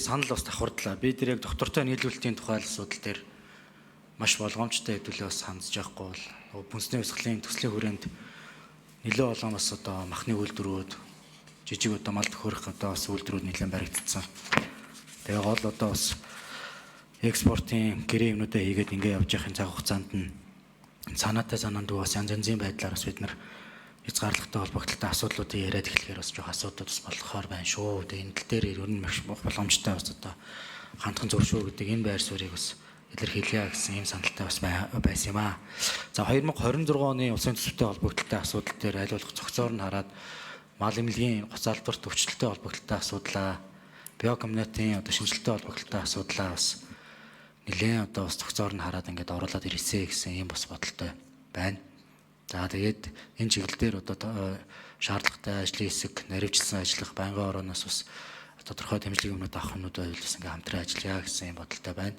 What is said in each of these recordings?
санал бас давхардлаа. Би тэр яг доктортой нийлүүлэлтийн тухай асуудал дээр маш болгоомжтой хэдүүлээ бас хандж байхгүй бол бүнсний өсгөлийн төслийн хүрээнд нэлээд олон бас одоо махны үйлдвэрүүд жижиг одоо мал төхөрөх одоо бас үйлдвэрүүд нэлээд баригдсан. Тэгээ гол одоо бас экспортын гэрээ юмнуудаа хийгээд ингээ явж явахын цаг хугацаанд нь санаатай санаанд бас янз янзын байдлаар бас бид нар хязгаарлагатай холбогдолтой асуудлуудыг яриад эхлэхээр бас жоох асуудал бас болохоор байна шүү. Тэгээ энэ тал дээр ер нь маш боломжтой бас одоо хандхан зөв шүү гэдэг энэ байр суурийг бас илэрхийлье гэсэн ийм саналтай бас байсан юм аа. За 2026 оны улсын төсөвтэй холбогдолтой асуудал дээр аль болох цогцоор нь хараад мал эмнэлгийн гоцаалбарт өвчлөлттэй холбогдолтой асуудлаа, биокомбинатын одоо шинжилгээтэй холбогдолтой асуудлаа бас нэлээд одоо бас цогцоор нь хараад ингээд оруулаад ирсэ гэсэн ийм бас бодолтой байна. За тэгээд энэ чиглэлээр одоо шаардлагатай ажлын хэсэг, наривчлсан ажиллах, байнгын орооноос бас тодорхой дэмжлэг юмнууд авах юмнууд байвал ингээм хамтран ажиллая гэсэн юм бодолтой байна.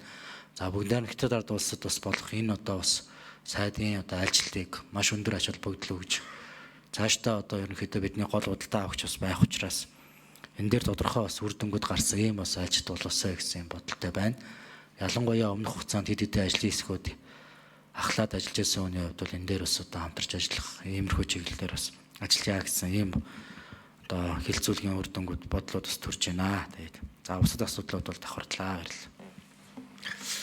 За бүгдээр нь хятад ард улсад бас болох энэ одоо бас сайдын одоо айлчлалыг маш өндөр ач холбогдол өгж цаашдаа одоо ерөнхийдөө бидний гол худалдаа авахч бас байх учраас энэ дээр тодорхой бас үр дүнгууд гарсан ийм бас ажилт болоосоо гэсэн юм бодолтой байна. Ялангуяа өмнөх хугацаанд хэд хэдэн ажлын хэсгүүд ахлаад ажиллаж байсан хүний хувьд бол энэ дээр бас одоо хамтарч ажиллах иймэрхүү чиглэлээр бас ажиллая гэсэн ийм одоо хилцүүлгийн үр дүнгууд бодлууд бас төрж байна. Тэгээд за бусад асуудлууд бол давхардлаа гэрлээ.